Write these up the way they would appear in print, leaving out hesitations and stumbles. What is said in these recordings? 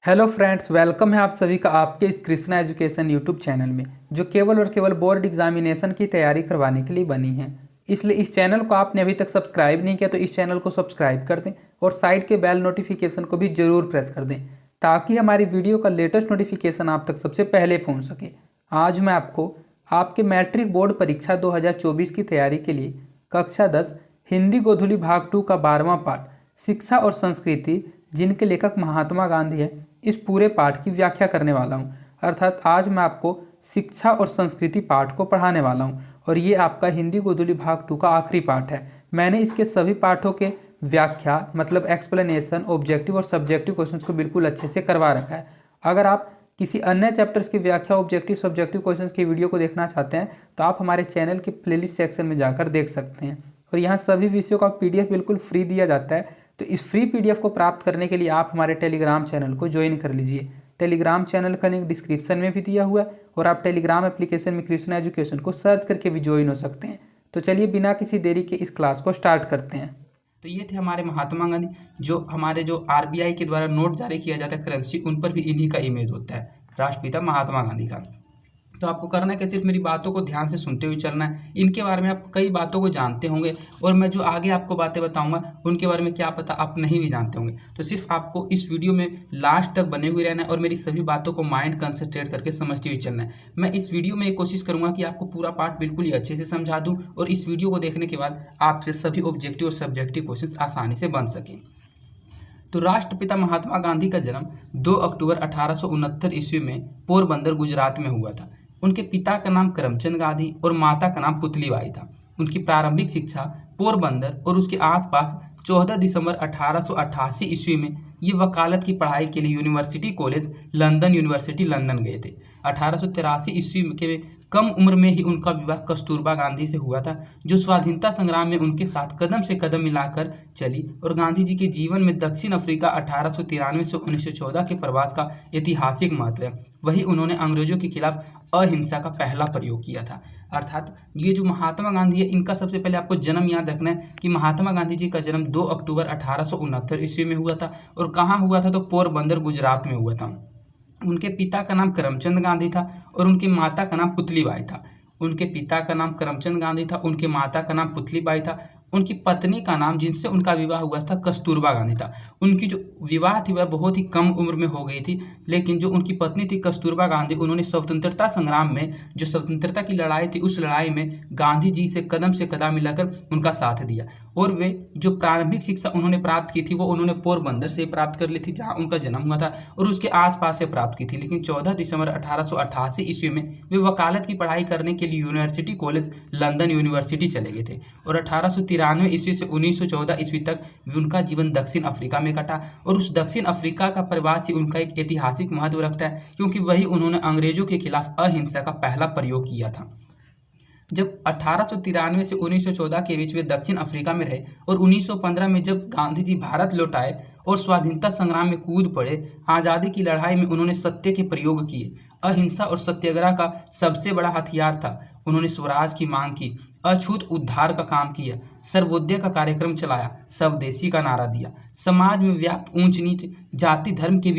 Hello friends, welcome है आप सभी का आपके इस कृष्णा एजुकेशन यूट्यूब चैनल में, जो केवल और केवल बोर्ड एग्जामिनेशन की तैयारी करवाने के लिए बनी है। इसलिए इस चैनल को आपने अभी तक सब्सक्राइब नहीं किया तो इस चैनल को सब्सक्राइब कर दें और साइड के बेल नोटिफिकेशन को भी जरूर प्रेस कर दें, ताकि हमारी वीडियो का लेटेस्ट नोटिफिकेशन आप तक सबसे पहले पहुँच सके। आज मैं आपको आपके मैट्रिक बोर्ड परीक्षा 2024 की तैयारी के लिए कक्षा 10 हिंदी गोधूली भाग 2 का 12वां पाठ शिक्षा और संस्कृति, जिनके लेखक महात्मा गांधी है, इस पूरे पाठ की व्याख्या करने वाला हूँ। अर्थात आज मैं आपको शिक्षा और संस्कृति पाठ को पढ़ाने वाला हूँ और ये आपका हिंदी गोधूली भाग 2 का आखिरी पाठ है। मैंने इसके सभी पाठों के व्याख्या मतलब एक्सप्लेनेशन, ऑब्जेक्टिव और सब्जेक्टिव क्वेश्चंस को बिल्कुल अच्छे से करवा रखा है। अगर आप किसी अन्य चैप्टर्स की व्याख्या, ऑब्जेक्टिव, सब्जेक्टिव क्वेश्चंस की वीडियो को देखना चाहते हैं तो आप हमारे चैनल के प्लेलिस्ट सेक्शन में जाकर देख सकते हैं। और यहाँ सभी विषयों का PDF बिल्कुल फ्री दिया जाता है। तो इस फ्री PDF को प्राप्त करने के लिए आप हमारे टेलीग्राम चैनल को ज्वाइन कर लीजिए। टेलीग्राम चैनल का लिंक डिस्क्रिप्शन में भी दिया हुआ है और आप टेलीग्राम एप्लीकेशन में कृष्णा एजुकेशन को सर्च करके भी ज्वाइन हो सकते हैं। तो चलिए बिना किसी देरी के इस क्लास को स्टार्ट करते हैं। तो ये थे हमारे महात्मा गांधी, जो हमारे जो RBI के द्वारा नोट जारी किया जाता है करेंसी, उन पर भी इन्हीं का इमेज होता है, राष्ट्रपिता महात्मा गांधी का। तो आपको करना है कि सिर्फ मेरी बातों को ध्यान से सुनते हुए चलना है। इनके बारे में आप कई बातों को जानते होंगे और मैं जो आगे आपको बातें बताऊंगा उनके बारे में क्या पता आप नहीं भी जानते होंगे। तो सिर्फ आपको इस वीडियो में लास्ट तक बने हुए रहना है और मेरी सभी बातों को माइंड कंसंट्रेट करके समझते हुए चलना है। मैं इस वीडियो में कोशिश करूंगा कि आपको पूरा पाठ बिल्कुल ही अच्छे से समझा दूँ और इस वीडियो को देखने के बाद आपसे सभी ऑब्जेक्टिव और सब्जेक्टिव क्वेश्चन आसानी से बन सकें। तो राष्ट्रपिता महात्मा गांधी का जन्म 2 अक्टूबर 1869 ईस्वी में पोरबंदर, गुजरात में हुआ था। उनके पिता का नाम करमचंद गांधी और माता का नाम पुतलीबाई था। उनकी प्रारंभिक शिक्षा पोरबंदर और उसके आसपास 14 दिसंबर 1888 ईस्वी में ये वकालत की पढ़ाई के लिए university college London, university London गए थे। 1883 ईस्वी के कम उम्र में ही उनका विवाह कस्तूरबा गांधी से हुआ था, जो स्वाधीनता संग्राम में उनके साथ कदम से कदम मिलाकर चली और गांधी जी के जीवन में दक्षिण अफ्रीका 1893 से 1914 के प्रवास का ऐतिहासिक महत्व है। वही उन्होंने अंग्रेजों के खिलाफ अहिंसा का पहला प्रयोग किया था। अर्थात ये जो महात्मा गांधी है, इनका सबसे पहले आपको जन्म याद रखना है कि महात्मा गांधी जी का जन्म 2 अक्टूबर 1869 ईस्वी में हुआ था। और कहाँ हुआ था? तो पोरबंदर, गुजरात में हुआ था। उनके पिता का नाम करमचंद गांधी था और उनकी माता का नाम पुतलीबाई था। उनके पिता का नाम करमचंद गांधी था, उनकी माता का नाम पुतलीबाई था। उनकी पत्नी का नाम, जिनसे उनका विवाह हुआ था, कस्तूरबा गांधी था। उनकी जो विवाह थी वह बहुत ही कम उम्र में हो गई थी, लेकिन जो उनकी पत्नी थी कस्तूरबा गांधी, उन्होंने स्वतंत्रता संग्राम में, जो स्वतंत्रता की लड़ाई थी, उस लड़ाई में गांधी जी से कदम मिलाकर उनका साथ दिया। और वे जो प्रारंभिक शिक्षा उन्होंने प्राप्त की थी वो उन्होंने पोरबंदर से प्राप्त कर ली थी, जहाँ उनका जन्म हुआ था, और उसके आसपास से प्राप्त की थी। लेकिन 14 दिसंबर 1888 ईस्वी में वे वकालत की पढ़ाई करने के लिए यूनिवर्सिटी कॉलेज लंदन, यूनिवर्सिटी चले गए थे। और 1893 ईस्वी से 1914 ईस्वी तक उनका जीवन दक्षिण अफ्रीका में कटा। और उस दक्षिण अफ्रीका का प्रवास ही उनका एक ऐतिहासिक महत्व रखता है, क्योंकि वही उन्होंने अंग्रेजों के खिलाफ अहिंसा का पहला प्रयोग किया था। जब 1893 से 1914 के बीच वे दक्षिण अफ्रीका में रहे और 1915 में जब गांधी जी भारत लौट आए और स्वाधीनता संग्राम में कूद पड़े, आज़ादी की लड़ाई में उन्होंने सत्य के प्रयोग किए। अहिंसा और सत्याग्रह का सबसे बड़ा हथियार था। उन्होंने स्वराज की मांग की, अछूत उद्धार का काम किया, सर्वोदय का कार्यक्रम चलाया, स्वदेशी का नारा दिया, समाज में व्याप्त ऊंच नीच, जाति धर्म के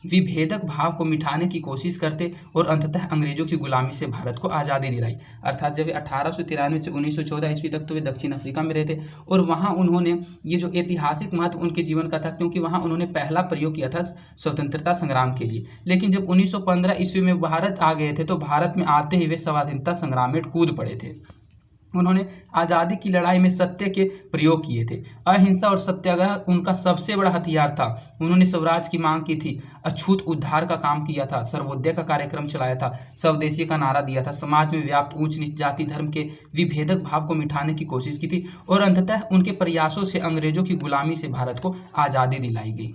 विभेदक भाव को मिटाने की कोशिश करते और अंततः अंग्रेजों की गुलामी से भारत को आज़ादी दिलाई। अर्थात जब 1893 से 1914 ईस्वी तक तो वे दक्षिण अफ्रीका में रहते और वहाँ उन्होंने ये जो ऐतिहासिक महत्व उनके जीवन का था, क्योंकि वहाँ उन्होंने पहला प्रयोग किया था स्वतंत्रता संग्राम के लिए। लेकिन जब 1915 ईस्वी में भारत आ गए थे तो भारत में आते ही वे स्वाधीनता संग्राम में कूद पड़े थे। उन्होंने आज़ादी की लड़ाई में सत्य के प्रयोग किए थे। अहिंसा और सत्याग्रह उनका सबसे बड़ा हथियार था। उन्होंने स्वराज की मांग की थी, अछूत उद्धार का काम किया था, सर्वोदय का कार्यक्रम चलाया था, स्वदेशी का नारा दिया था, समाज में व्याप्त ऊंच नीच, जाति धर्म के विभेदक भाव को मिटाने की कोशिश की थी और अंततः उनके प्रयासों से अंग्रेजों की गुलामी से भारत को आज़ादी दिलाई गई।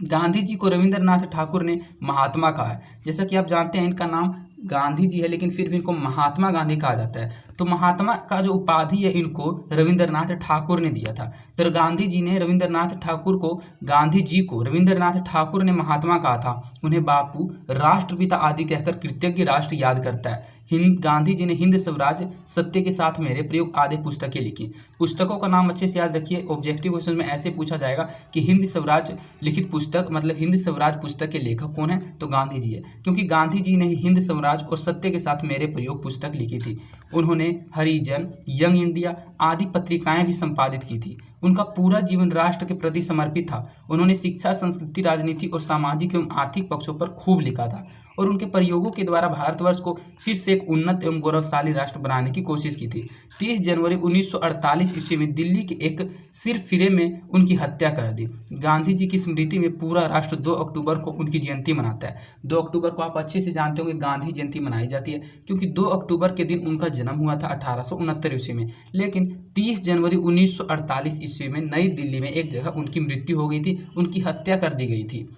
गांधी जी को रविंद्रनाथ ठाकुर ने महात्मा कहा है। जैसा कि आप जानते हैं इनका नाम गांधी जी है, लेकिन फिर भी इनको महात्मा गांधी कहा जाता है। तो महात्मा का जो उपाधि है इनको रविंद्रनाथ ठाकुर ने दिया था। तो गांधी जी ने रविंद्रनाथ ठाकुर को, गांधी जी को रविंद्रनाथ ठाकुर ने महात्मा कहा था। उन्हें बापू, राष्ट्रपिता आदि कहकर कृतज्ञ राष्ट्र याद करता है। गांधी जी ने हिंद स्वराज, सत्य के साथ मेरे प्रयोग आदि पुस्तकें लिखी। पुस्तकों का नाम अच्छे से याद रखिए। ऑब्जेक्टिव क्वेश्चन में ऐसे पूछा जाएगा कि हिंद स्वराज लिखित पुस्तक, मतलब हिंद स्वराज पुस्तक के लेखक कौन है, तो गांधी जी है, क्योंकि गांधी जी ने ही हिंद स्वराज और सत्य के साथ मेरे प्रयोग पुस्तक लिखी थी। उन्होंने हरिजन, यंग इंडिया आदि पत्रिकाएं भी संपादित की थी। उनका पूरा जीवन राष्ट्र के प्रति समर्पित था। उन्होंने शिक्षा, संस्कृति, राजनीति और सामाजिक एवं आर्थिक पक्षों पर खूब लिखा था और उनके प्रयोगों के द्वारा भारतवर्ष को फिर से एक उन्नत एवं गौरवशाली राष्ट्र बनाने की कोशिश की थी। 30 जनवरी 1948 ईस्वी में दिल्ली के एक सिरफिरे में उनकी हत्या कर दी। गांधी जी की स्मृति में पूरा राष्ट्र 2 अक्टूबर को उनकी जयंती मनाता है। 2 अक्टूबर को आप अच्छे से जानते होंगे गांधी जयंती मनाई जाती है, क्योंकि 2 अक्टूबर के दिन उनका जन्म हुआ था 1869 ईस्वी में। लेकिन 30 जनवरी 1948 ईस्वी में नई दिल्ली में एक जगह उनकी मृत्यु हो गई थी, उनकी हत्या कर दी गई थी।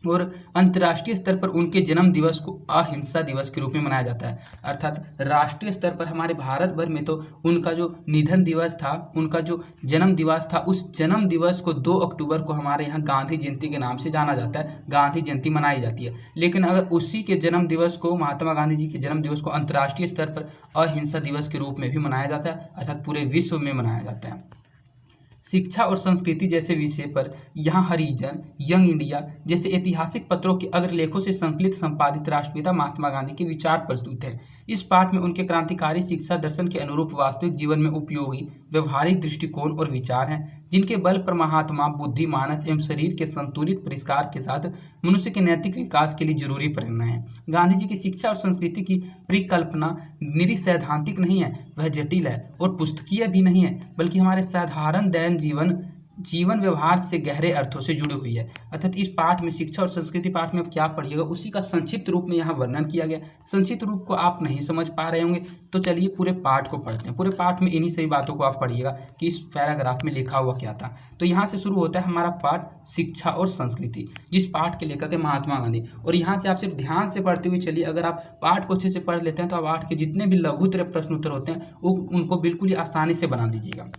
और अंतर्राष्ट्रीय स्तर पर उनके जन्म दिवस को अहिंसा दिवस के रूप में मनाया जाता है। अर्थात राष्ट्रीय स्तर पर हमारे भारत भर में तो उनका जो निधन दिवस था, उनका जो जन्म दिवस था, उस जन्म दिवस को 2 अक्टूबर को हमारे यहाँ गांधी जयंती के नाम से जाना जाता है, गांधी जयंती मनाई जाती है। लेकिन अगर उसी के जन्म दिवस को, महात्मा गांधी जी के जन्म दिवस को अंतर्राष्ट्रीय स्तर पर अहिंसा दिवस के रूप में भी मनाया जाता है, अर्थात पूरे विश्व में मनाया जाता है। शिक्षा और संस्कृति जैसे विषय पर यहाँ हरिजन, यंग इंडिया जैसे ऐतिहासिक पत्रों के अग्रलेखों से संकलित संपादित राष्ट्रपिता महात्मा गांधी के विचार प्रस्तुत हैं। इस पाठ में उनके क्रांतिकारी शिक्षा दर्शन के अनुरूप वास्तविक जीवन में उपयोगी व्यवहारिक दृष्टिकोण और विचार हैं, जिनके बल पर महात्मा बुद्धि, मानस एवं शरीर के संतुलित परिष्कार के साथ मनुष्य के नैतिक विकास के लिए जरूरी प्रेरणा है। गांधी जी की शिक्षा और संस्कृति की परिकल्पना निरी सैद्धांतिक नहीं है, वह जटिल है और पुस्तकीय भी नहीं है, बल्कि हमारे साधारण दैनिक जीवन व्यवहार से गहरे अर्थों से जुड़ी हुई है। अर्थात इस पाठ में, शिक्षा और संस्कृति पाठ में आप क्या पढ़िएगा, उसी का संक्षिप्त रूप में यहाँ वर्णन किया गया। संक्षिप्त रूप को आप नहीं समझ पा रहे होंगे तो चलिए पूरे पाठ को पढ़ते हैं। पूरे पाठ में इन्हीं सभी बातों को आप पढ़िएगा कि इस पैराग्राफ में लिखा हुआ क्या था। तो यहाँ से शुरू होता है हमारा पाठ शिक्षा और संस्कृति, जिस पाठ के लेखक है महात्मा गांधी। और यहाँ से आप सिर्फ ध्यान से पढ़ते हुए चलिए। अगर आप पाठ को अच्छे से पढ़ लेते हैं तो आप पाठ के जितने भी लघुतर प्रश्न उत्तर होते हैं उनको बिल्कुल ही आसानी से बना दीजिएगा।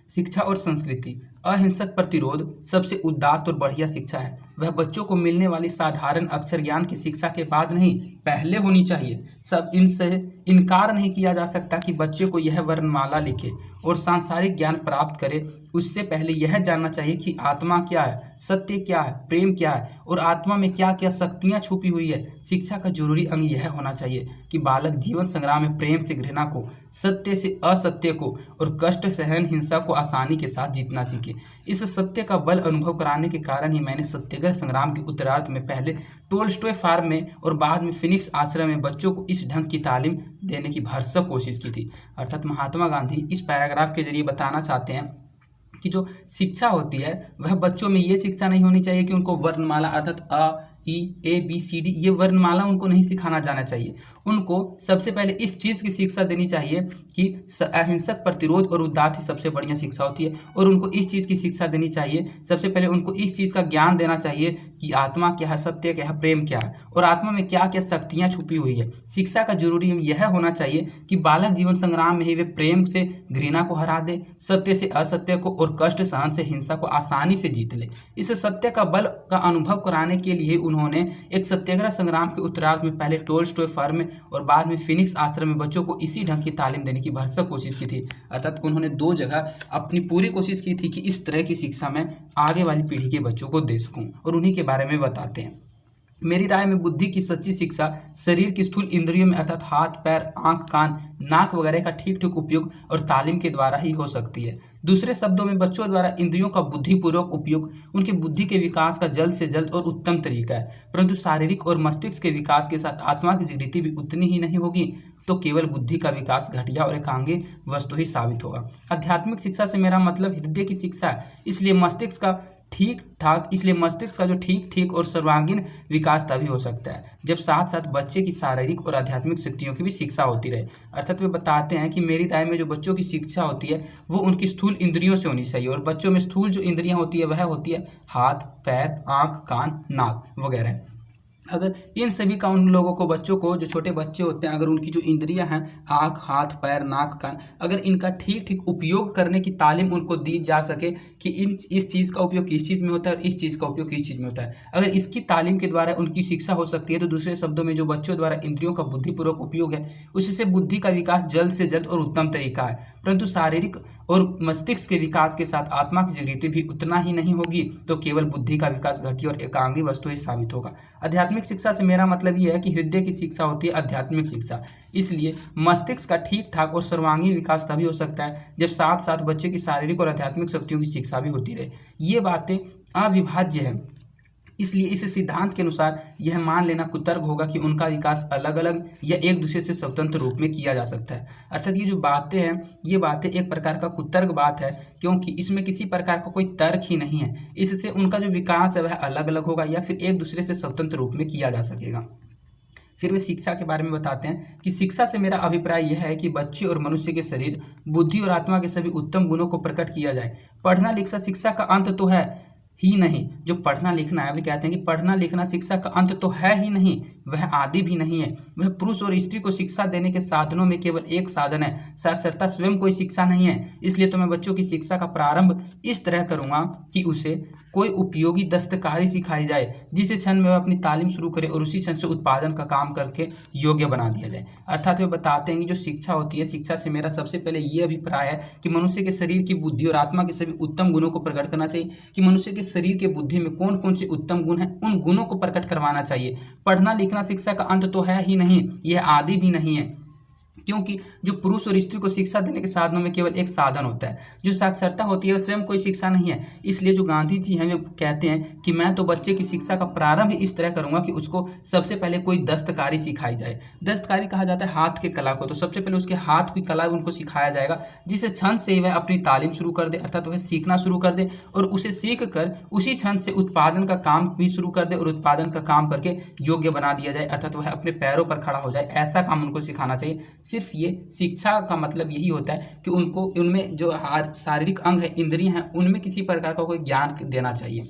शिक्षा और संस्कृति। अहिंसक प्रतिरोध सबसे उदात्त और बढ़िया शिक्षा है। वह बच्चों को मिलने वाली साधारण अक्षर ज्ञान की शिक्षा के बाद नहीं, पहले होनी चाहिए। सब इनसे इनकार नहीं किया जा सकता कि बच्चे को यह वर्णमाला लिखे और सांसारिक ज्ञान प्राप्त करे। उससे पहले यह जानना चाहिए कि आत्मा क्या है, सत्य क्या है, प्रेम क्या है और आत्मा में क्या क्या शक्तियाँ छुपी हुई है। शिक्षा का जरूरी अंग यह होना चाहिए कि बालक जीवन संग्राम में प्रेम से घृणा को, सत्य से असत्य को और कष्ट सहन हिंसा को आसानी के साथ जीतना सीखे। इस सत्य का बल अनुभव कराने के कारण ही मैंने सत्याग्रह संग्राम के उत्तरार्ध में पहले टोल्स्टॉय फार्म में और बाद में फिनिक्स आश्रम में बच्चों को इस ढंग की तालीम देने की भरसक कोशिश की थी। अर्थात महात्मा गांधी इस पैराग्राफ के जरिए बताना चाहते हैं कि जो शिक्षा होती है वह बच्चों में ये शिक्षा नहीं होनी चाहिए कि उनको वर्णमाला अर्थात अ, ई, ए, बी, सी, डी ये वर्णमाला उनको नहीं सिखाना जाना चाहिए। उनको सबसे पहले इस चीज़ की शिक्षा देनी चाहिए कि अहिंसक प्रतिरोध और उदात्त ही सबसे बढ़िया शिक्षा होती है। और उनको इस चीज़ की शिक्षा देनी चाहिए, सबसे पहले उनको इस चीज़ का ज्ञान देना चाहिए कि आत्मा क्या है, सत्य क्या है, प्रेम क्या है और आत्मा में क्या क्या शक्तियाँ छुपी हुई है। शिक्षा का जरूरी यह होना चाहिए कि बालक जीवन संग्राम में ही वे प्रेम से घृणा को हरा दे, सत्य से असत्य को और कष्ट सहन से हिंसा को आसानी से जीत ले। इस सत्य का बल का अनुभव कराने के लिए उन्होंने एक सत्याग्रह संग्राम के उत्तरार्ध में पहले टोल्स्टॉय फार्म में और बाद में फिनिक्स आश्रम में बच्चों को इसी ढंग की तालीम देने की भरसक कोशिश की थी। अर्थात उन्होंने 2 जगह अपनी पूरी कोशिश की थी कि इस तरह की शिक्षा मैं आगे वाली पीढ़ी के बच्चों को दे सकूं और उन्हीं के बारे में बताते हैं। मेरी राय में बुद्धि की सच्ची शिक्षा शरीर की स्थूल इंद्रियों में अर्थात हाथ, पैर, आंख, कान, नाक वगैरह का ठीक ठीक उपयोग और तालीम के द्वारा ही हो सकती है। दूसरे शब्दों में बच्चों द्वारा इंद्रियों का बुद्धिपूर्वक उपयोग उनकी बुद्धि के विकास का जल्द से जल्द और उत्तम तरीका है, परंतु शारीरिक और मस्तिष्क के विकास के साथ आत्मा की जागृति भी उतनी ही नहीं होगी तो केवल बुद्धि का विकास घटिया और एकांगी वस्तु ही साबित होगा। आध्यात्मिक शिक्षा से मेरा मतलब हृदय की शिक्षा है, इसलिए मस्तिष्क का जो ठीक ठीक और सर्वांगीण विकास तभी हो सकता है जब साथ साथ बच्चे की शारीरिक और आध्यात्मिक शक्तियों की भी शिक्षा होती रहे। अर्थात वे बताते हैं कि मेरी राय में जो बच्चों की शिक्षा होती है वो उनकी स्थूल इंद्रियों से होनी चाहिए और बच्चों में स्थूल जो इंद्रियां होती है वह होती है हाथ, पैर, आँख, कान, नाक वगैरह। अगर इन सभी का उन लोगों को, बच्चों को, जो छोटे बच्चे होते हैं, अगर उनकी जो इंद्रियां हैं, आँख, हाथ, पैर, नाक, कान, अगर इनका ठीक ठीक उपयोग करने की तालीम उनको दी जा सके कि इस चीज़ का उपयोग किस चीज़ में होता है और इस चीज़ का उपयोग किस चीज़ में होता है, अगर इसकी तालीम के द्वारा उनकी शिक्षा हो सकती है, तो दूसरे शब्दों में जो बच्चों द्वारा इंद्रियों का बुद्धिपूर्वक उपयोग है, उससे बुद्धि का विकास जल्द से जल्द और उत्तम तरीका है। परंतु शारीरिक और मस्तिष्क के विकास के साथ आत्मा की जागृति भी उतना ही नहीं होगी, तो केवल बुद्धि का विकास घटिया और एकांगी वस्तु ही साबित होगा। आध्यात्मिक शिक्षा से मेरा मतलब ये है कि हृदय की शिक्षा होती है आध्यात्मिक शिक्षा। इसलिए मस्तिष्क का ठीक ठाक और सर्वांगीण विकास तभी हो सकता है जब साथ साथ बच्चे की शारीरिक और आध्यात्मिक शक्तियों की शिक्षा भी होती रहे। ये बातें अविभाज्य है। इसलिए इस सिद्धांत के अनुसार यह मान लेना कुतर्क होगा कि उनका विकास अलग अलग या एक दूसरे से स्वतंत्र रूप में किया जा सकता है। अर्थात ये जो बातें हैं, ये बातें एक प्रकार का कुतर्क बात है, क्योंकि इसमें किसी प्रकार का कोई तर्क ही नहीं है। इससे उनका जो विकास है वह अलग अलग होगा या फिर एक दूसरे से स्वतंत्र रूप में किया जा सकेगा। फिर वे शिक्षा के बारे में बताते हैं कि शिक्षा से मेरा अभिप्राय यह है कि बच्चे और मनुष्य के शरीर, बुद्धि और आत्मा के सभी उत्तम गुणों को प्रकट किया जाए। पढ़ना लिखना शिक्षा का अंत तो है ही नहीं। जो पढ़ना लिखना है, वे कहते हैं कि पढ़ना लिखना शिक्षा का अंत तो है ही नहीं, वह आदि भी नहीं है। वह पुरुष और स्त्री को शिक्षा देने के साधनों में केवल एक साधन है। साक्षरता स्वयं कोई शिक्षा नहीं है। इसलिए तो मैं बच्चों की शिक्षा का प्रारंभ इस तरह करूंगा कि उसे कोई उपयोगी दस्तकारी सिखाई जाए, जिस क्षण में वह अपनी तालीम शुरू करे और उसी क्षण से उत्पादन का काम करके योग्य बना दिया जाए। अर्थात वे बताते हैं कि जो शिक्षा होती है, शिक्षा से मेरा सबसे पहले ये अभिप्राय है कि मनुष्य के शरीर की, बुद्धि और आत्मा के सभी उत्तम गुणों को प्रकट करना चाहिए, कि मनुष्य के शरीर के, बुद्धि में कौन कौन से उत्तम गुण हैं, उन गुणों को प्रकट करवाना चाहिए। पढ़ना लिखना शिक्षा का अंत तो है ही नहीं, यह आदि भी नहीं है, क्योंकि जो पुरुष और स्त्री को शिक्षा देने के साधनों में केवल एक साधन होता है। जो साक्षरता होती है वह स्वयं कोई शिक्षा नहीं है। इसलिए जो गांधी जी हैं, वे कहते हैं कि मैं तो बच्चे की शिक्षा का प्रारंभ इस तरह करूंगा कि उसको सबसे पहले कोई दस्तकारी सिखाई जाए। दस्तकारी कहा जाता है हाथ के कला को, तो सबसे पहले उसके हाथ की कला उनको सिखाया जाएगा, जिस क्षण से वह अपनी तालीम शुरू कर दे, अर्थात वह सीखना शुरू कर दे, और उसे सीख कर उसी क्षण से उत्पादन का काम भी शुरू कर दे और उत्पादन का काम करके योग्य बना दिया जाए, अर्थात वह अपने पैरों पर खड़ा हो जाए। ऐसा काम उनको सिखाना चाहिए। सिर्फ ये शिक्षा का मतलब यही होता है कि उनको, उनमें जो शारीरिक अंग है, इंद्रियां हैं, उनमें किसी प्रकार का कोई ज्ञान देना चाहिए।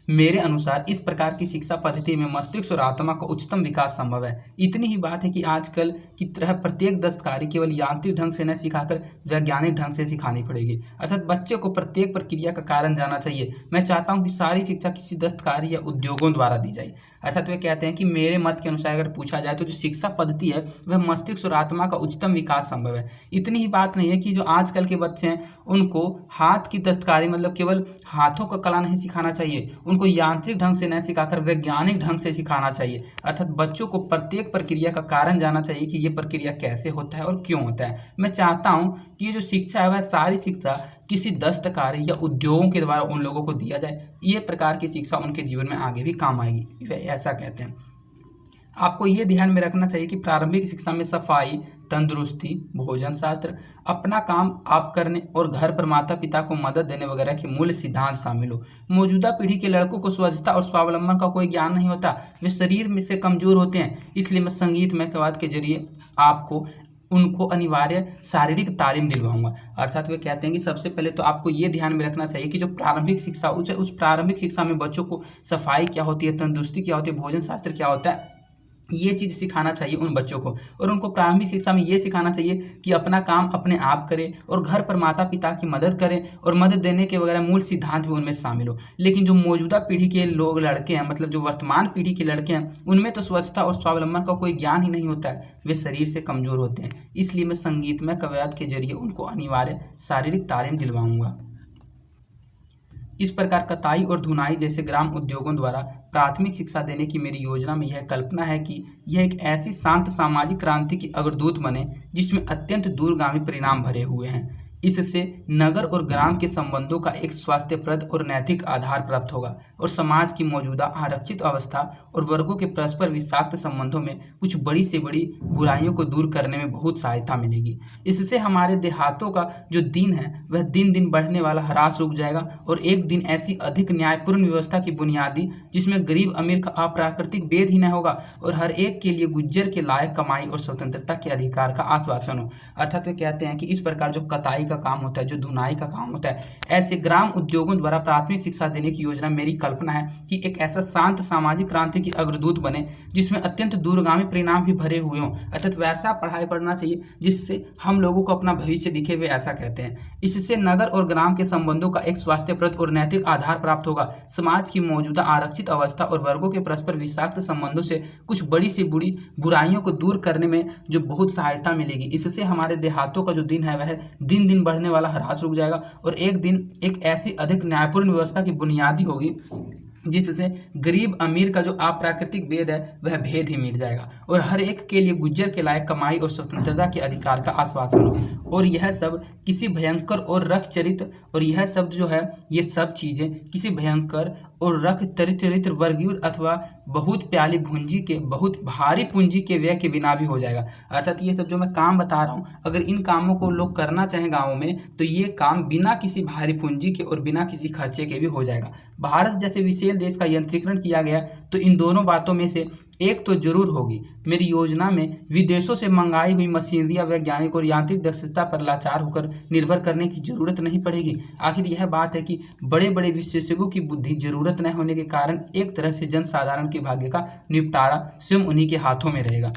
मेरे अनुसार इस प्रकार की शिक्षा पद्धति में मस्तिष्क और आत्मा का उच्चतम विकास संभव है। इतनी ही बात है कि आजकल की तरह प्रत्येक दस्तकारी केवल यांत्रिक ढंग से न सिखाकर वैज्ञानिक ढंग से सिखानी पड़ेगी, अर्थात बच्चे को प्रत्येक प्रक्रिया का कारण जानना चाहिए। मैं चाहता हूं कि सारी शिक्षा किसी दस्तकारी या उद्योगों द्वारा दी जाए। अर्थात वे कहते हैं कि मेरे मत के अनुसार अगर पूछा जाए तो जो शिक्षा पद्धति है वह मस्तिष्क और आत्मा का उच्चतम विकास संभव है। इतनी ही बात नहीं है कि जो आजकल के बच्चे हैं उनको हाथ की दस्तकारी, मतलब केवल हाथों का कला नहीं सिखाना चाहिए, उनको यांत्रिक ढंग से न सिखाकर वैज्ञानिक ढंग से सिखाना चाहिए। अर्थात बच्चों को प्रत्येक प्रक्रिया का कारण जानना चाहिए कि ये प्रक्रिया कैसे होता है और क्यों होता है। मैं चाहता हूं कि ये जो शिक्षा है वह सारी शिक्षा किसी दस्तकारी या उद्योगों के द्वारा उन लोगों को दिया जाए। ये प्रकार की शिक्षा उनके जीवन में आगे भी काम आएगी, वे ऐसा कहते हैं। आपको ये ध्यान में रखना चाहिए कि प्रारंभिक शिक्षा में सफाई, तंदुरुस्ती, भोजन शास्त्र, अपना काम आप करने और घर पर माता पिता को मदद देने वगैरह के मूल सिद्धांत शामिल हो। मौजूदा पीढ़ी के लड़कों को स्वच्छता और स्वावलंबन का कोई ज्ञान नहीं होता, वे शरीर में से कमजोर होते हैं। इसलिए मैं संगीत महत्वाद के जरिए आपको उनको अनिवार्य शारीरिक तालीम दिलवाऊंगा। अर्थात वे कहते हैं कि सबसे पहले तो आपको ये ध्यान में रखना चाहिए कि जो प्रारंभिक शिक्षा, उस प्रारंभिक शिक्षा में बच्चों को सफाई क्या होती है, तंदुरुस्ती क्या होती है, भोजन शास्त्र क्या होता है, ये चीज़ सिखाना चाहिए उन बच्चों को। और उनको प्रारंभिक शिक्षा में ये सिखाना चाहिए कि अपना काम अपने आप करें और घर पर माता पिता की मदद करें, और मदद देने के वगैरह मूल सिद्धांत भी उनमें शामिल हो। लेकिन जो मौजूदा पीढ़ी के लोग, लड़के हैं, मतलब जो वर्तमान पीढ़ी के लड़के हैं, उनमें तो स्वच्छता और स्वावलंबन का कोई ज्ञान ही नहीं होता है, वे शरीर से कमजोर होते हैं। इसलिए मैं संगीतमय कवायद के जरिए उनको अनिवार्य शारीरिक तालीम दिलवाऊंगा। इस प्रकार कताई और धुनाई जैसे ग्राम उद्योगों द्वारा प्राथमिक शिक्षा देने की मेरी योजना में यह कल्पना है कि यह एक ऐसी शांत सामाजिक क्रांति की अग्रदूत बने जिसमें अत्यंत दूरगामी परिणाम भरे हुए हैं। इससे नगर और ग्राम के संबंधों का एक स्वास्थ्यप्रद और नैतिक आधार प्राप्त होगा, और समाज की मौजूदा आरक्षित अवस्था और वर्गों के परस्पर विषाक्त संबंधों में कुछ बड़ी से बड़ी बुराइयों को दूर करने में बहुत सहायता मिलेगी। इससे हमारे देहातों का जो दिन है वह दिन दिन बढ़ने वाला ह्रास रुक जाएगा, और एक दिन ऐसी अधिक न्यायपूर्ण व्यवस्था की बुनियादी, जिसमें गरीब अमीर का अप्राकृतिक भेद ही न होगा, और हर एक के लिए गुज्जर के लायक कमाई और स्वतंत्रता के अधिकार का आश्वासन हो। अर्थात वे कहते हैं कि इस प्रकार जो कताई का काम होता है, जो धुनाई का काम होता है, ऐसे ग्राम उद्योगों द्वारा प्राथमिक शिक्षा देने की योजना मेरी कल्पना है कि एक ऐसा शांत सामाजिक क्रांति की अग्रदूत बने जिसमें अत्यंत दूरगामी परिणाम भी भरे हुए हों। अर्थात वैसा पढ़ाई पढ़ना चाहिए जिससे हम लोगों को अपना भविष्य दिखे, वे ऐसा कहते हैं। इससे नगर और ग्राम के संबंधों का एक स्वास्थ्यप्रद और नैतिक आधार प्राप्त होगा। समाज की मौजूदा आरक्षित अवस्था और वर्गों के परस्पर विषाक्त संबंधों से कुछ बड़ी से बुरी बुराइयों को दूर करने में जो बहुत सहायता मिलेगी। इससे हमारे देहातों का जो दिन है वह दिन दिन बढ़ने वाला ह्रास रुक जाएगा और एक दिन एक ऐसी अधिक न्यायपूर्ण व्यवस्था की बुनियादी होगी जिससे गरीब अमीर का जो अप्राकृतिक भेद है वह भेद ही मिट जाएगा और हर एक के लिए गुज्जर के लायक कमाई और स्वतंत्रता के अधिकार का आश्वासन हो। और यह सब किसी भयंकर और रखचरित और यह सब जो है ये सब चीज़ें किसी भयंकर और रखचरित वर्गीय अथवा बहुत प्याली भूंजी के बहुत भारी पूंजी के व्यय के बिना भी हो जाएगा। अर्थात ये सब जो मैं काम बता रहा हूँ, अगर इन कामों को लोग करना चाहें गाँव में तो ये काम बिना किसी भारी पूंजी के और बिना किसी खर्चे के भी हो जाएगा। भारत जैसे विशाल देश का यंत्रीकरण किया गया तो इन दोनों बातों में से एक तो जरूर होगी। मेरी योजना में विदेशों से मंगाई हुई मशीनरी या वैज्ञानिक और यांत्रिक दक्षता पर लाचार होकर निर्भर करने की जरूरत नहीं पड़ेगी। आखिर यह बात है कि बड़े बड़े विशेषज्ञों की बुद्धि जरूरत न होने के कारण एक तरह से जनसाधारण के भाग्य का निपटारा स्वयं उन्हीं के हाथों में रहेगा।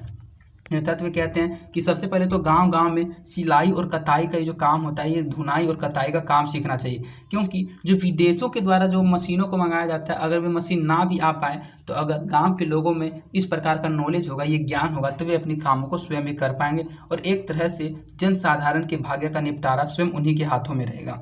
तत्व कहते हैं कि सबसे पहले तो गांव गांव में सिलाई और कताई का जो काम होता है, ये धुनाई और कताई का काम सीखना चाहिए, क्योंकि जो विदेशों के द्वारा जो मशीनों को मंगाया जाता है, अगर वे मशीन ना भी आ पाए तो अगर गांव के लोगों में इस प्रकार का नॉलेज होगा, ये ज्ञान होगा, तो वे अपनी कामों को स्वयं ही कर पाएंगे और एक तरह से जनसाधारण के भाग्य का निपटारा स्वयं उन्हीं के हाथों में रहेगा।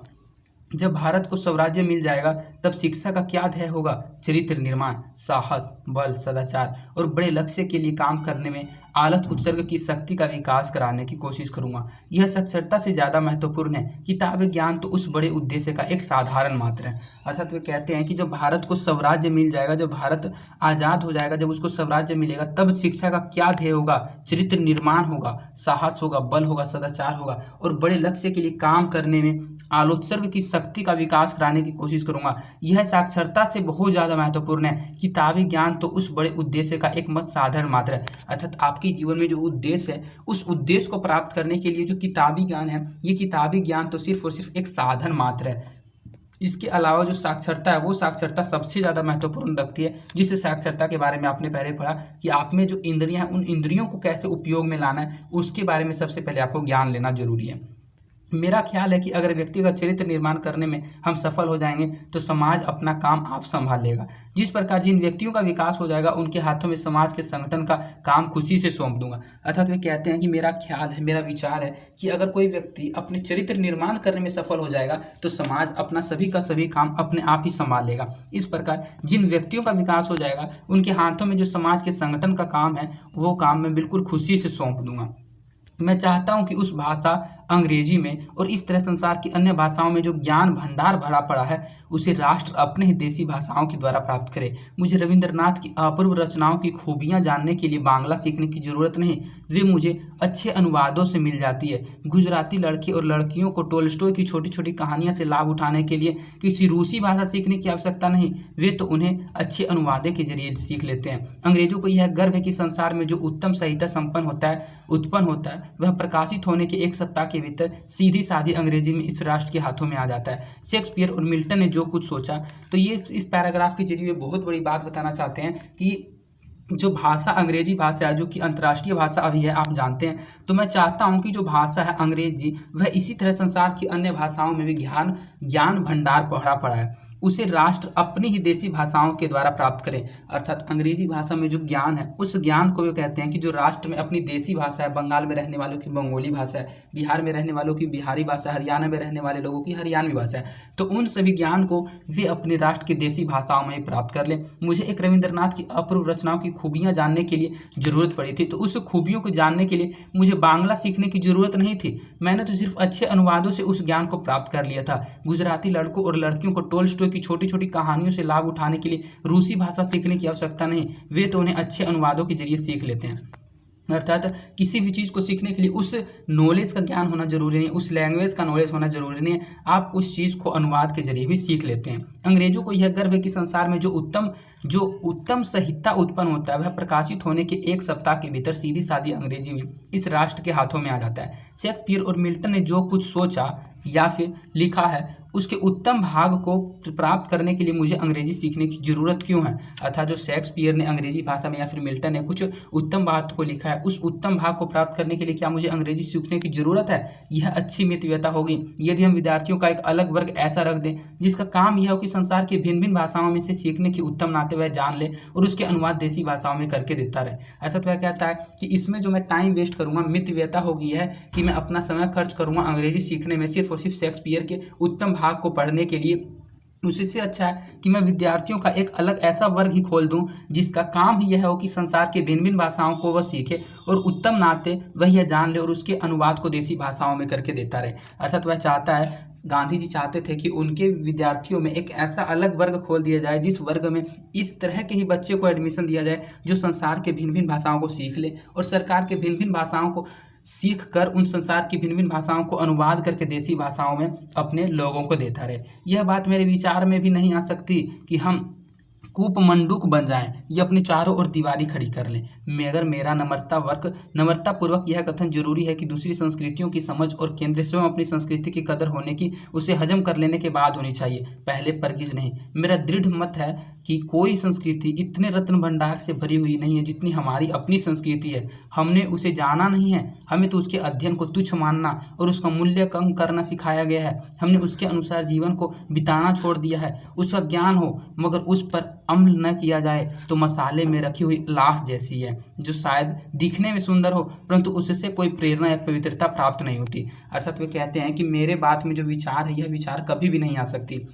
जब भारत को स्वराज्य मिल जाएगा तब शिक्षा का क्या ध्येय होगा? चरित्र निर्माण, साहस, बल, सदाचार और बड़े लक्ष्य के लिए काम करने में आलस उत्सर्ग की शक्ति का विकास कराने की कोशिश करूंगा। यह साक्षरता से ज़्यादा महत्वपूर्ण है। किताब ज्ञान तो उस बड़े उद्देश्य का एक साधारण मात्र है। अर्थात वे कहते हैं कि जब भारत को स्वराज्य मिल जाएगा, जब भारत आज़ाद हो जाएगा, जब उसको स्वराज्य मिलेगा, तब शिक्षा का क्या ध्येय होगा? चरित्र निर्माण होगा, साहस होगा, बल होगा, सदाचार होगा और बड़े लक्ष्य के लिए काम करने में आलोत्सर्ग की शक्ति का विकास कराने की कोशिश करूंगा। यह साक्षरता से बहुत ज़्यादा महत्वपूर्ण है। किताबी ज्ञान तो उस बड़े उद्देश्य का एक मत साधारण मात्र है। अर्थात आपके जीवन में जो उद्देश्य है, उस उद्देश्य को प्राप्त करने के लिए जो किताबी ज्ञान है, ये किताबी ज्ञान तो सिर्फ और सिर्फ एक साधन मात्र है। इसके अलावा जो साक्षरता है, वो साक्षरता सबसे ज़्यादा महत्वपूर्ण रखती है। जिस साक्षरता के बारे में आपने पहले पढ़ा कि आप में जो इंद्रियां हैं, उन इंद्रियों को कैसे उपयोग में लाना है, उसके बारे में सबसे पहले आपको ज्ञान लेना जरूरी है। मेरा ख्याल है कि अगर व्यक्तिगत चरित्र निर्माण करने में हम सफल हो जाएंगे तो समाज अपना काम आप संभाल लेगा। जिस प्रकार जिन व्यक्तियों का विकास हो जाएगा उनके हाथों में समाज के संगठन का काम खुशी से सौंप दूंगा। अर्थात वे कहते हैं कि मेरा ख्याल है, मेरा विचार है कि अगर कोई व्यक्ति अपने चरित्र निर्माण करने में सफल हो जाएगा तो समाज अपना सभी का सभी काम अपने आप ही संभाल लेगा। इस प्रकार जिन व्यक्तियों का विकास हो जाएगा उनके हाथों में जो समाज के संगठन का काम है, वो काम मैं बिल्कुल खुशी से सौंप दूंगा। मैं चाहता हूं कि उस भाषा अंग्रेजी में और इस तरह संसार की अन्य भाषाओं में जो ज्ञान भंडार भरा पड़ा है उसे राष्ट्र अपने ही देसी भाषाओं के द्वारा प्राप्त करे। मुझे रविंद्रनाथ की अपूर्व रचनाओं की खूबियां जानने के लिए बांग्ला सीखने की जरूरत नहीं, वे मुझे अच्छे अनुवादों से मिल जाती है। गुजराती लड़के और लड़कियों को टोल्स्टॉय की छोटी छोटी कहानियां से लाभ उठाने के लिए किसी रूसी भाषा सीखने की आवश्यकता नहीं, वे तो उन्हें अच्छे अनुवादे के जरिए सीख लेते हैं। अंग्रेजों को यह गर्व है कि संसार में जो उत्तम साहित्य उत्पन्न होता है वह प्रकाशित होने के एक सप्ताह के भीतर सीधी सादी अंग्रेजी में इस राष्ट्र के हाथों में आ जाता है। शेक्सपियर और मिल्टन ने जो कुछ सोचा, तो ये इस पैराग्राफ के जरिए बहुत बड़ी बात बताना चाहते हैं कि जो भाषा अंग्रेजी भाषा है, जो कि अंतर्राष्ट्रीय भाषा अभी है, आप जानते हैं, तो मैं चाहता हूं कि जो भाषा है अंग्रेजी, वह इसी तरह संसार की अन्य भाषाओं में भी ज्ञान भंडार भरा पड़ा है, उसे राष्ट्र अपनी ही देसी भाषाओं के द्वारा प्राप्त करे। अर्थात अंग्रेजी भाषा में जो ज्ञान है, उस ज्ञान को वे कहते हैं कि जो राष्ट्र में अपनी देसी भाषा है, बंगाल में रहने वालों की बंगाली भाषा है, बिहार में रहने वालों की बिहारी भाषा, हरियाणा में रहने वाले लोगों की हरियाणवी भाषा है, तो उन सभी ज्ञान को वे अपने राष्ट्र की देसी भाषाओं में ही प्राप्त कर लें। मुझे एक रविंद्रनाथ की अपूर्व रचनाओं की खूबियाँ जानने के लिए जरूरत पड़ी थी, तो उस खूबियों को जानने के लिए मुझे बांग्ला सीखने की जरूरत नहीं थी। मैंने तो सिर्फ अच्छे अनुवादों से उस ज्ञान को प्राप्त कर लिया था। गुजराती लड़कों और लड़कियों को टोल्स्टॉय की छोटी छोटी कहानियों से लाभ उठाने के लिए रूसी भाषा सीखने की आवश्यकता नहीं, वे तो उन्हें अच्छे अनुवादों के जरिए सीख लेते हैं। अर्थात किसी भी चीज़ को सीखने के लिए उस नॉलेज का ज्ञान होना जरूरी नहीं है, उस लैंग्वेज का नॉलेज होना जरूरी नहीं है, आप उस चीज़ को अनुवाद के जरिए भी सीख लेते हैं। अंग्रेजों को यह गर्व है कि संसार में जो उत्तम साहित्य उत्पन्न होता है वह प्रकाशित होने के 1 सप्ताह के भीतर सीधी सादी अंग्रेजी में इस राष्ट्र के हाथों में आ जाता है। शेक्सपियर और मिल्टन ने जो कुछ सोचा या फिर लिखा है उसके उत्तम भाग को प्राप्त करने के लिए मुझे अंग्रेजी सीखने की ज़रूरत क्यों है। अर्थात जो शेक्सपियर ने अंग्रेजी भाषा में या फिर मिल्टन ने कुछ उत्तम बात को लिखा है, उस उत्तम भाग को प्राप्त करने के लिए क्या मुझे अंग्रेजी सीखने की ज़रूरत है। यह अच्छी मितव्यता होगी यदि हम विद्यार्थियों का एक अलग वर्ग ऐसा रख दें जिसका काम यह हो कि संसार की भिन्न भिन्न भाषाओं में से सीखने की उत्तम नाते वह जान ले और उसके अनुवाद देसी भाषाओं में करके देता रहे। अर्थात वह कहता है कि इसमें जो मैं टाइम वेस्ट करूँगा, मितव्यता होगी है कि मैं अपना समय खर्च करूँगा अंग्रेजी सीखने में सिर्फ और सिर्फ शेक्सपियर के उत्तम भाग को पढ़ने के लिए। उससे अच्छा है कि मैं विद्यार्थियों का एक अलग ऐसा वर्ग ही खोल दूं जिसका काम ही यह हो कि संसार के भिन्न भिन्न भाषाओं को वह सीखे और उत्तम नाते वह यह जान ले और उसके अनुवाद को देसी भाषाओं में करके देता रहे। अर्थात वह चाहता है, गांधी जी चाहते थे कि उनके विद्यार्थियों में एक ऐसा अलग वर्ग खोल दिया जाए जिस वर्ग में इस तरह के ही बच्चे को एडमिशन दिया जाए जो संसार के भिन्न भिन्न भाषाओं को सीख ले और सरकार के भिन्न भिन्न भाषाओं को सीख कर उन संसार की भिन्न भिन्न भाषाओं को अनुवाद करके देसी भाषाओं में अपने लोगों को देता रहे। यह बात मेरे विचार में भी नहीं आ सकती कि हम कूप मंडूक बन जाएं या अपने चारों ओर दीवारी खड़ी कर लें। मगर मेरा नम्रतापूर्वक यह कथन जरूरी है कि दूसरी संस्कृतियों की समझ और केंद्र स्वयं अपनी संस्कृति की कदर होने की उसे हजम कर लेने के बाद होनी चाहिए, पहले परगिज नहीं। मेरा दृढ़ मत है कि कोई संस्कृति इतने रत्न भंडार से भरी हुई नहीं है जितनी हमारी अपनी संस्कृति है। हमने उसे जाना नहीं है, हमें तो उसके अध्ययन को तुच्छ मानना और उसका मूल्य कम करना सिखाया गया है। हमने उसके अनुसार जीवन को बिताना छोड़ दिया है। उसका ज्ञान हो मगर उस पर अमल न किया जाए तो मसाले में रखी हुई लाश जैसी है जो शायद दिखने में सुंदर हो परंतु उससे कोई प्रेरणा या पवित्रता प्राप्त नहीं होती। अर्थात वे कहते हैं कि मेरे बात में जो विचार है यह विचार कभी भी नहीं आ सकती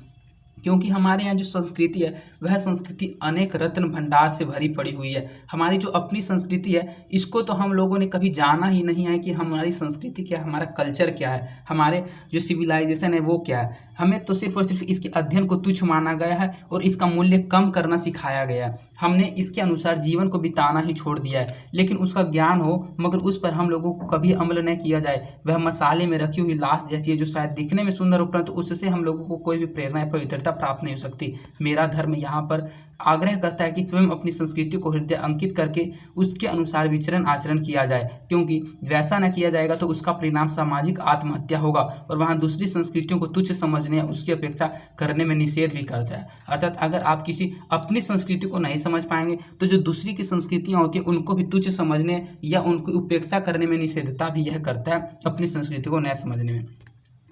क्योंकि हमारे यहाँ जो संस्कृति है वह संस्कृति अनेक रत्न भंडार से भरी पड़ी हुई है। हमारी जो अपनी संस्कृति है इसको तो हम लोगों ने कभी जाना ही नहीं है कि हमारी संस्कृति क्या है, हमारा कल्चर क्या है, हमारे जो सिविलाइजेशन है वो क्या है। हमें तो सिर्फ और सिर्फ इसके अध्ययन को तुच्छ माना गया है और इसका मूल्य कम करना सिखाया गया है। हमने इसके अनुसार जीवन को बिताना ही छोड़ दिया है। लेकिन उसका ज्ञान हो मगर उस पर हम लोगों को कभी अमल न किया जाए, वह मसाले में रखी हुई लाश जैसी है जो शायद दिखने में सुंदर हो परंतु उससे हम लोगों को कोई भी प्रेरणा या पवित्रता प्राप्त नहीं हो सकती। मेरा धर्म यहाँ पर आग्रह करता है कि स्वयं अपनी संस्कृति को हृदय अंकित करके उसके अनुसार विचरण आचरण किया जाए, क्योंकि वैसा न किया जाएगा तो उसका परिणाम सामाजिक आत्महत्या होगा और वहाँ दूसरी संस्कृतियों को तुच्छ समझने या उसकी अपेक्षा करने में निषेध भी करता है। अर्थात अगर आप किसी अपनी संस्कृति को नहीं समझ पाएंगे तो जो दूसरी की संस्कृतियाँ होती हैं उनको भी तुच्छ समझने या उनकी उपेक्षा करने में निषेधता भी यह करता है अपनी संस्कृति को न समझने में।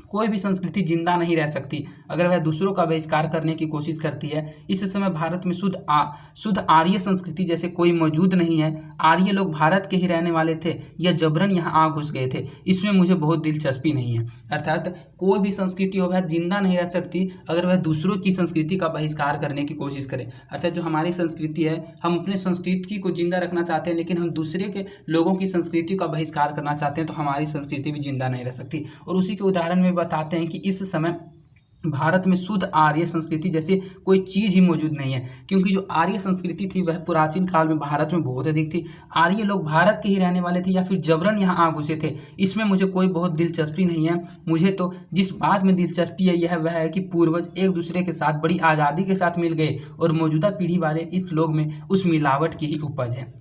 कोई भी संस्कृति जिंदा नहीं रह सकती अगर वह दूसरों का बहिष्कार करने की कोशिश करती है। इस समय भारत में शुद्ध आर्य संस्कृति जैसे कोई मौजूद नहीं है। आर्य लोग भारत के ही रहने वाले थे या जबरन यहाँ आ घुस गए थे, इसमें मुझे बहुत दिलचस्पी नहीं है। अर्थात कोई भी संस्कृति हो वह जिंदा नहीं रह सकती अगर वह दूसरों की संस्कृति का बहिष्कार करने की कोशिश करे। अर्थात जो हमारी संस्कृति है, हम अपने संस्कृति को जिंदा रखना चाहते हैं लेकिन हम दूसरे के लोगों की संस्कृति का बहिष्कार करना चाहते हैं तो हमारी संस्कृति भी जिंदा नहीं रह सकती। और उसी के उदाहरण में बताते हैं कि इस समय भारत में शुद्ध आर्य संस्कृति जैसी कोई चीज़ ही मौजूद नहीं है, क्योंकि जो आर्य संस्कृति थी वह प्राचीन काल में भारत में बहुत अधिक थी। आर्य लोग भारत के ही रहने वाले थे या फिर जबरन यहाँ आ घुसे थे, इसमें मुझे कोई बहुत दिलचस्पी नहीं है। मुझे तो जिस बात में दिलचस्पी है वह है कि पूर्वज एक दूसरे के साथ बड़ी आज़ादी के साथ मिल गए और मौजूदा पीढ़ी वाले इस लोग में उस मिलावट की ही उपज है।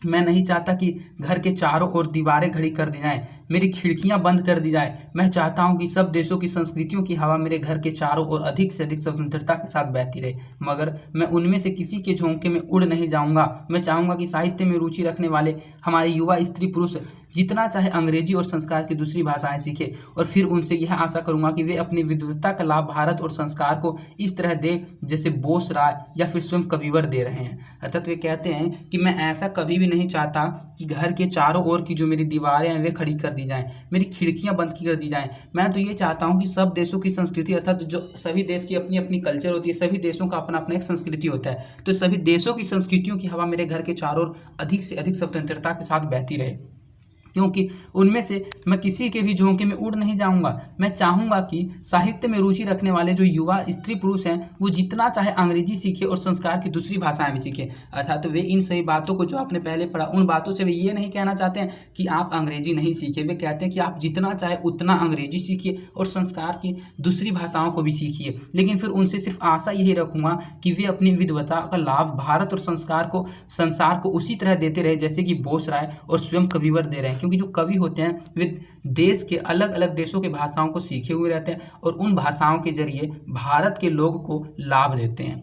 मैं नहीं चाहता कि घर के चारों ओर दीवारें खड़ी कर दी जाएं, मेरी खिड़कियां बंद कर दी जाए। मैं चाहता हूं कि सब देशों की संस्कृतियों की हवा मेरे घर के चारों ओर अधिक से अधिक स्वतंत्रता के साथ बहती रहे, मगर मैं उनमें से किसी के झोंके में उड़ नहीं जाऊंगा। मैं चाहूंगा कि साहित्य में रुचि रखने वाले हमारे युवा स्त्री पुरुष जितना चाहे अंग्रेजी और संस्कार की दूसरी भाषाएं सीखें और फिर उनसे यह आशा करूंगा कि वे अपनी विद्वता का लाभ भारत और संस्कार को इस तरह दे जैसे बोस राय या फिर स्वयं कविवर दे रहे हैं। अर्थात वे कहते हैं कि मैं ऐसा कभी भी नहीं चाहता कि घर के चारों ओर की जो मेरी दीवारें हैं वे खड़ी कर दी जाएं, मेरी खिड़कियां बंद कर दी जाएं। मैं तो ये चाहता हूं कि सब देशों की संस्कृति, अर्थात जो सभी देश की अपनी अपनी कल्चर होती है, सभी देशों का अपना अपना एक संस्कृति होता है, तो सभी देशों की संस्कृतियों की हवा मेरे घर के चारों ओर अधिक से अधिक स्वतंत्रता के साथ बहती रहे। क्योंकि उनमें से मैं किसी के भी झोंके में उड़ नहीं जाऊंगा। मैं चाहूंगा कि साहित्य में रुचि रखने वाले जो युवा स्त्री पुरुष हैं वो जितना चाहे अंग्रेजी सीखे और संस्कार की दूसरी भाषाएं भी सीखें। अर्थात वे इन सभी बातों को जो आपने पहले पढ़ा उन बातों से वे ये नहीं कहना चाहते हैं कि आप अंग्रेजी नहीं सीखे, वे कहते हैं कि आप जितना चाहे उतना अंग्रेजी सीखिए और संस्कार की दूसरी भाषाओं को भी सीखिए। लेकिन फिर उनसे सिर्फ आशा यही रखूंगा कि वे अपनी विद्वता का लाभ भारत और संसार को उसी तरह देते रहे जैसे कि बोस राय और स्वयं कविवर दे रहे हैं। क्योंकि जो कवि होते हैं वे देश के अलग अलग देशों के भाषाओं को सीखे हुए रहते हैं और उन भाषाओं के जरिए भारत के लोग को लाभ देते हैं।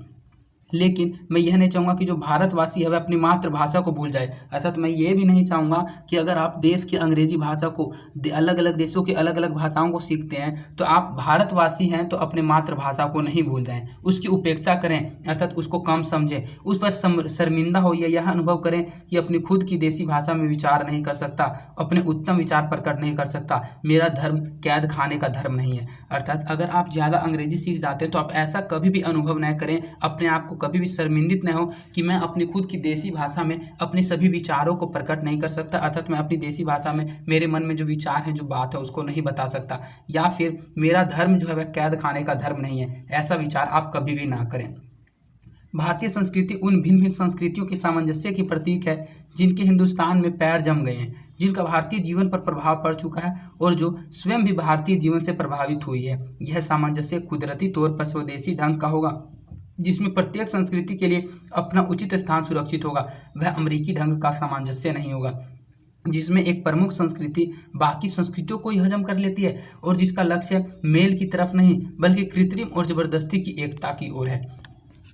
लेकिन मैं यह नहीं चाहूँगा कि जो भारतवासी है वह अपनी मातृभाषा को भूल जाए। अर्थात मैं ये भी नहीं चाहूँगा कि अगर आप देश की अंग्रेजी भाषा को अलग अलग देशों की अलग अलग भाषाओं को सीखते हैं तो आप भारतवासी हैं तो अपने मातृभाषा को नहीं भूल जाएं, उसकी उपेक्षा करें, अर्थात उसको कम समझें, उस पर शर्मिंदा हो या यह अनुभव करें कि अपनी खुद की देसी भाषा में विचार नहीं कर सकता, अपने उत्तम विचार प्रकट नहीं कर सकता, मेरा धर्म कैद खाने का धर्म नहीं है। अर्थात अगर आप ज़्यादा अंग्रेजी सीख जाते हैं तो आप ऐसा कभी भी अनुभव न करें, अपने आप को कभी भी शर्मिंदित न हो कि मैं अपनी खुद की देसी भाषा में अपने सभी विचारों को प्रकट नहीं कर सकता, अर्थात मैं अपनी देसी भाषा में मेरे मन में जो विचार है जो बात है उसको नहीं बता सकता, या फिर मेरा धर्म जो है वह कैद खाने का धर्म नहीं है। ऐसा विचार आप कभी भी ना करें। भारतीय संस्कृति उन भिन्न भिन्न संस्कृतियों के सामंजस्य की प्रतीक है जिनके हिंदुस्तान में पैर जम गए हैं, जिनका भारतीय जीवन पर प्रभाव पड़ चुका है और जो स्वयं भी भारतीय जीवन से प्रभावित हुई है। यह सामंजस्य कुदरती तौर पर स्वदेशी ढंग का होगा जिसमें प्रत्येक संस्कृति के लिए अपना उचित स्थान सुरक्षित होगा। वह अमेरिकी ढंग का सामंजस्य नहीं होगा जिसमें एक प्रमुख संस्कृति बाकी संस्कृतियों को ही हजम कर लेती है और जिसका लक्ष्य मेल की तरफ नहीं बल्कि कृत्रिम और जबरदस्ती की एकता की ओर है।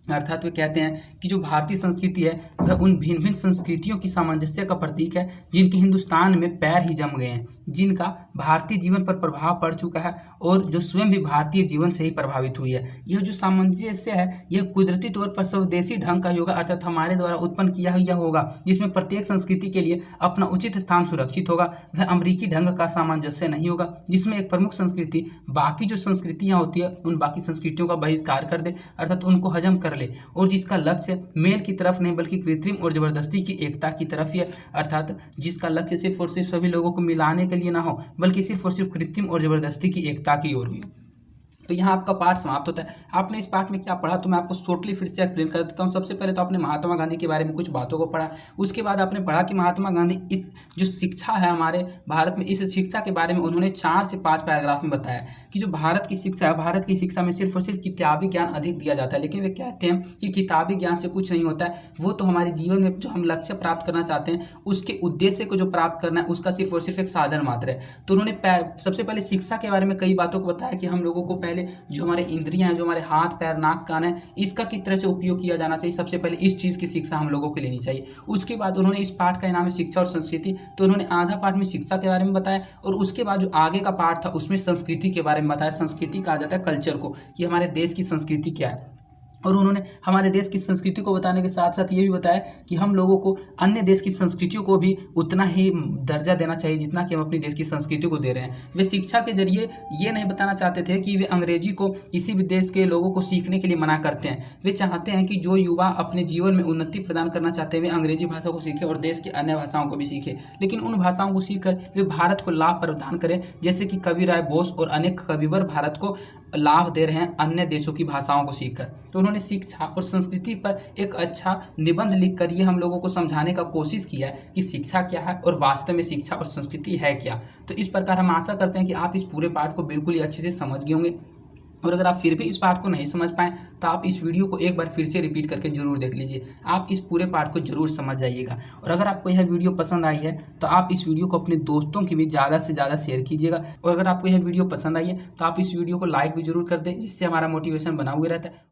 अर्थात वे कहते हैं कि जो भारतीय संस्कृति है वह उन भिन्न भिन्न संस्कृतियों की सामंजस्य का प्रतीक है जिनके हिंदुस्तान में पैर ही जम गए हैं, जिनका भारतीय जीवन पर प्रभाव पड़ चुका है और जो स्वयं भी भारतीय जीवन से ही प्रभावित हुई है। यह जो सामंजस्य है यह कुदरती तौर पर स्वदेशी ढंग का होगा, अर्थात हमारे द्वारा उत्पन्न किया हुआ होगा, जिसमें प्रत्येक संस्कृति के लिए अपना उचित स्थान सुरक्षित होगा। वह अमेरिकी ढंग का सामंजस्य नहीं होगा जिसमें एक प्रमुख संस्कृति बाकी जो संस्कृतियाँ होती है उन बाकी संस्कृतियों का बहिष्कार कर दे, अर्थात उनको हजम कर ले, और जिसका लक्ष्य मेल की तरफ नहीं बल्कि कृत्रिम और जबरदस्ती की एकता की तरफ ही है। अर्थात जिसका लक्ष्य सिर्फ और सिर्फ सभी लोगों को मिलाने के लिए ना हो बल्कि सिर्फ और सिर्फ कृत्रिम और जबरदस्ती की एकता की ओर हुई। तो यहाँ आपका पाठ समाप्त होता है। आपने इस पाठ में क्या पढ़ा तो मैं आपको शॉर्टली फिर से एक्सप्लेन कर देता हूँ। सबसे पहले तो आपने महात्मा गांधी के बारे में कुछ बातों को पढ़ा, उसके बाद आपने पढ़ा कि महात्मा गांधी इस जो शिक्षा है हमारे भारत में, इस शिक्षा के बारे में उन्होंने 4 से 5 पैराग्राफ में बताया कि जो भारत की शिक्षा है, भारत की शिक्षा में सिर्फ और सिर्फ किताबी ज्ञान अधिक दिया जाता है। लेकिन वे कहते हैं कि किताबी ज्ञान से कुछ नहीं होता है, वो तो हमारे जीवन में जो हम लक्ष्य प्राप्त करना चाहते हैं उसके उद्देश्य को जो प्राप्त करना है उसका सिर्फ और सिर्फ एक साधन मात्र है। तो उन्होंने सबसे पहले शिक्षा के बारे में कई बातों को बताया कि हम लोगों को पहले जो हमारे इंद्रियां हैं, जो हमारे हाथ पैर नाक कान है, इसका किस तरह से उपयोग किया जाना चाहिए, सबसे पहले इस चीज़ की शिक्षा हम लोगों को लेनी चाहिए। उसके बाद उन्होंने इस पाठ का नाम है शिक्षा और संस्कृति, तो उन्होंने आधा पाठ में शिक्षा के बारे में बताया और उसके बाद जो आगे का पाठ था उसमें संस्कृति के बारे में बताया। संस्कृति कहा जाता है कल्चर को, कि हमारे देश की संस्कृति क्या है, और उन्होंने हमारे देश की संस्कृति को बताने के साथ साथ ये भी बताया कि हम लोगों को अन्य देश की संस्कृतियों को भी उतना ही दर्जा देना चाहिए जितना कि हम अपनी देश की संस्कृति को दे रहे हैं। वे शिक्षा के जरिए ये नहीं बताना चाहते थे कि वे अंग्रेजी को किसी भी देश के लोगों को सीखने के लिए मना करते हैं। वे चाहते हैं कि जो युवा अपने जीवन में उन्नति प्रदान करना चाहते हैं वे अंग्रेजी भाषा को सीखें और देश की अन्य भाषाओं को भी सीखें, लेकिन उन भाषाओं को सीखकर वे भारत को लाभ प्रदान करें, जैसे कि कवि राय बोस और अनेक कविवर भारत को लाभ दे रहे हैं अन्य देशों की भाषाओं को सीखकर। तो उन्होंने शिक्षा और संस्कृति पर एक अच्छा निबंध लिखकर ये हम लोगों को समझाने का कोशिश किया है कि शिक्षा क्या है और वास्तव में शिक्षा और संस्कृति है क्या। तो इस प्रकार हम आशा करते हैं कि आप इस पूरे पाठ को बिल्कुल ही अच्छे से समझ गए होंगे, और अगर आप फिर भी इस पाठ को नहीं समझ पाएँ तो आप इस वीडियो को एक बार फिर से रिपीट करके जरूर देख लीजिए, आप इस पूरे पाठ को जरूर समझ जाइएगा। और अगर आपको यह वीडियो पसंद आई है तो आप इस वीडियो को अपने दोस्तों की भी ज़्यादा से ज़्यादा शेयर कीजिएगा, और अगर आपको यह वीडियो पसंद आई है तो आप इस वीडियो को लाइक भी जरूर कर दें, जिससे हमारा मोटिवेशन बना हुआ रहता है।